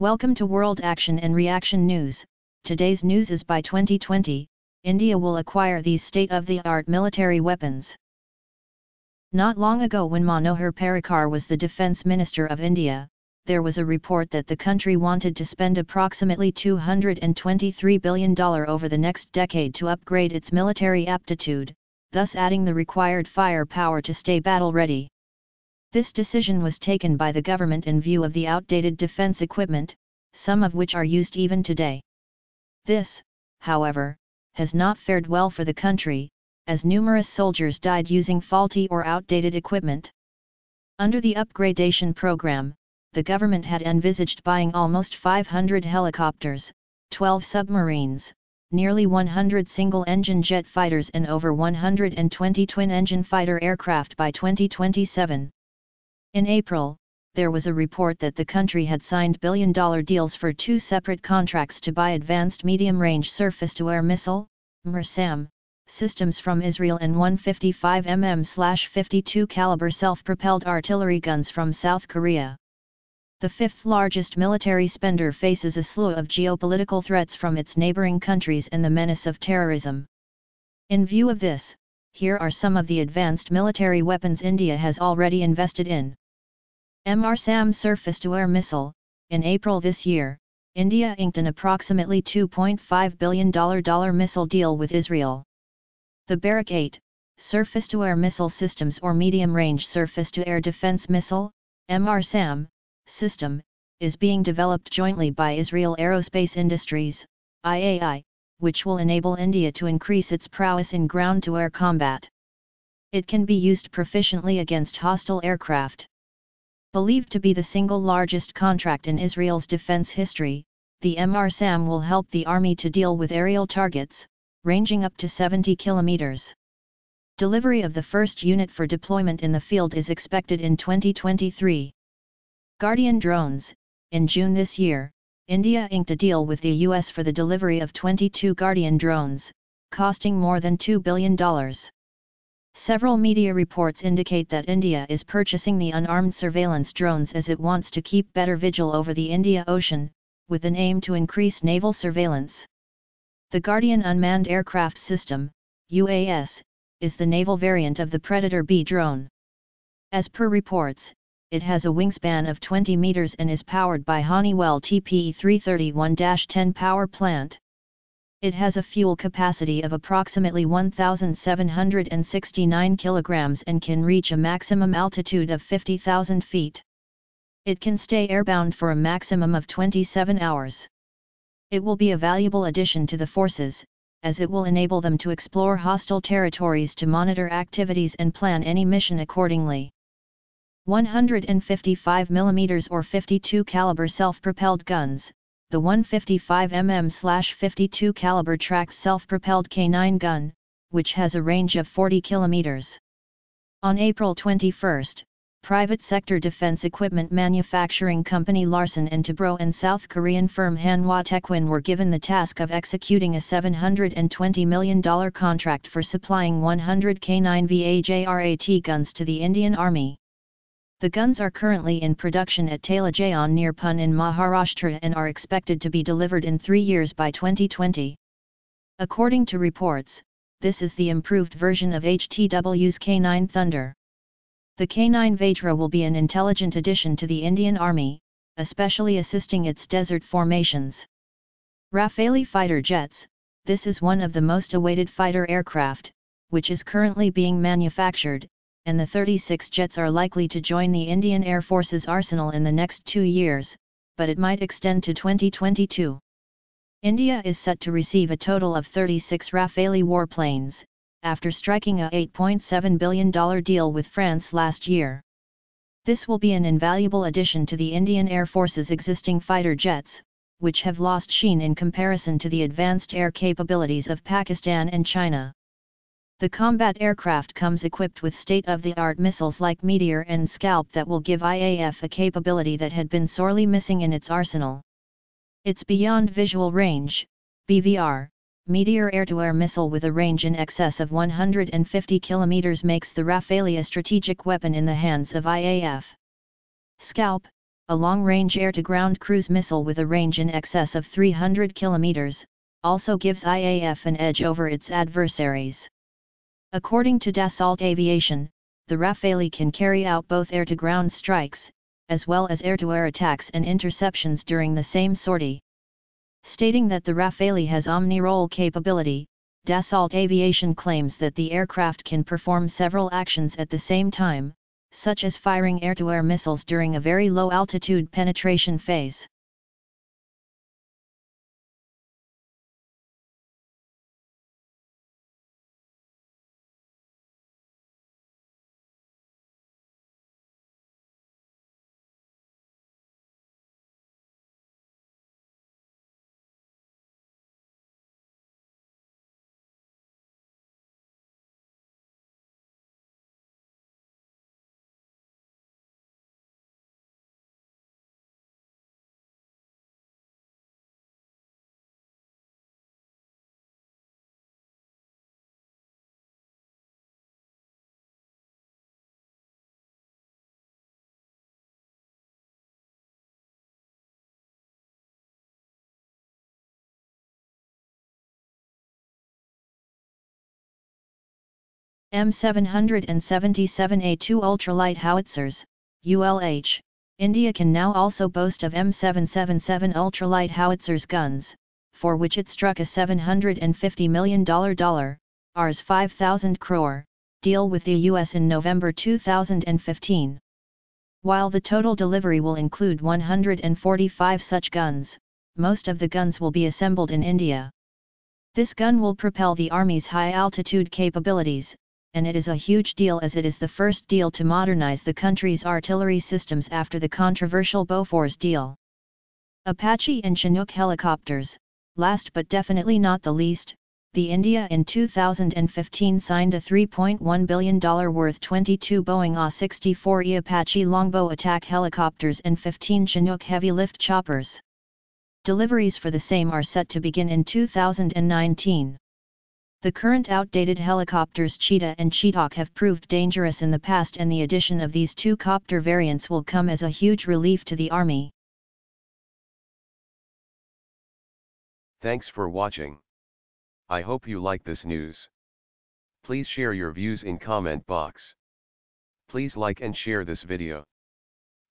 Welcome to World Action and Reaction News. Today's news is by 2020, India will acquire these state-of-the-art military weapons. Not long ago, when Manohar Parrikar was the Defence Minister of India, there was a report that the country wanted to spend approximately $223 billion over the next decade to upgrade its military aptitude, thus adding the required firepower to stay battle-ready. This decision was taken by the government in view of the outdated defence equipment, some of which are used even today. This, however, has not fared well for the country, as numerous soldiers died using faulty or outdated equipment. Under the upgradation program, the government had envisaged buying almost 500 helicopters, 12 submarines, nearly 100 single-engine jet fighters and over 120 twin-engine fighter aircraft by 2027. In April, there was a report that the country had signed billion-dollar deals for two separate contracts to buy advanced medium-range surface-to-air missile (MRSAM) systems from Isreal and 155 mm/52 caliber self-propelled artillery guns from South Korea. The fifth-largest military spender faces a slew of geopolitical threats from its neighbouring countries and the menace of terrorism. In view of this, here are some of the advanced military weapons India has already invested in. MRSAM surface-to-air missile. In April this year, India inked an approximately $2.5 billion missile deal with Isreal. The Barak 8, surface-to-air missile systems or medium-range surface-to-air defense missile, MRSAM, system, is being developed jointly by Israel Aerospace Industries, IAI, which will enable India to increase its prowess in ground-to-air combat. It can be used proficiently against hostile aircraft. Believed to be the single largest contract in Israel's defense history, the MRSAM will help the army to deal with aerial targets, ranging up to 70 kilometers. Delivery of the first unit for deployment in the field is expected in 2023. Guardian drones. In June this year, India inked a deal with the US for the delivery of 22 Guardian drones, costing more than $2 billion. Several media reports indicate that India is purchasing the unarmed surveillance drones as it wants to keep better vigil over the Indian Ocean, with an aim to increase naval surveillance. The Guardian Unmanned Aircraft System, UAS, is the naval variant of the Predator B drone. As per reports, it has a wingspan of 20 meters and is powered by Honeywell TPE 331-10 power plant. It has a fuel capacity of approximately 1,769 kilograms and can reach a maximum altitude of 50,000 feet. It can stay airbound for a maximum of 27 hours. It will be a valuable addition to the forces, as it will enable them to explore hostile territories to monitor activities and plan any mission accordingly. 155 mm or 52 caliber self-propelled guns. The 155 mm/52 caliber tracked self-propelled K9 gun, which has a range of 40 kilometers. On April 21, private sector defense equipment manufacturing company Larsen & Toubro and South Korean firm Hanwha Techwin were given the task of executing a $720 million contract for supplying 100 K9 VAJRAT guns to the Indian Army. The guns are currently in production at Talegaon near Pune in Maharashtra and are expected to be delivered in 3 years by 2020. According to reports, this is the improved version of HTW's K9 Thunder. The K9 Vajra will be an intelligent addition to the Indian Army, especially assisting its desert formations. Rafale fighter jets. This is one of the most awaited fighter aircraft, which is currently being manufactured, and the 36 jets are likely to join the Indian Air Force's arsenal in the next 2 years, but it might extend to 2022. India is set to receive a total of 36 Rafale warplanes, after striking a $8.7 billion deal with France last year. This will be an invaluable addition to the Indian Air Force's existing fighter jets, which have lost sheen in comparison to the advanced air capabilities of Pakistan and China. The combat aircraft comes equipped with state-of-the-art missiles like Meteor and Scalp that will give IAF a capability that had been sorely missing in its arsenal. Its Beyond Visual Range, BVR, Meteor air-to-air missile with a range in excess of 150 km makes the Rafale a strategic weapon in the hands of IAF. Scalp, a long-range air-to-ground cruise missile with a range in excess of 300 kilometers, also gives IAF an edge over its adversaries. According to Dassault Aviation, the Rafale can carry out both air-to-ground strikes, as well as air-to-air attacks and interceptions during the same sortie. Stating that the Rafale has omni-role capability, Dassault Aviation claims that the aircraft can perform several actions at the same time, such as firing air-to-air missiles during a very low-altitude penetration phase. M777A2 Ultralight Howitzers, ULH, India can now also boast of M777 Ultralight Howitzers guns, for which it struck a $750 million Rs 5,000 crore deal with the US in November 2015. While the total delivery will include 145 such guns, most of the guns will be assembled in India. This gun will propel the Army's high-altitude capabilities, and it is a huge deal as it is the first deal to modernize the country's artillery systems after the controversial Bofors deal. Apache and Chinook helicopters, last but definitely not the least, the India in 2015 signed a $3.1 billion worth 22 Boeing A-64E Apache Longbow attack helicopters and 15 Chinook heavy-lift choppers. Deliveries for the same are set to begin in 2019. The current outdated helicopters Cheetah and Cheetahk have proved dangerous in the past, and the addition of these two copter variants will come as a huge relief to the Army. Thanks for watching. I hope you like this news. Please share your views in comment box. Please like and share this video.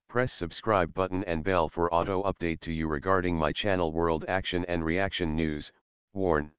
Press subscribe button and bell for auto update to you regarding my channel World Action and Reaction News. Warn.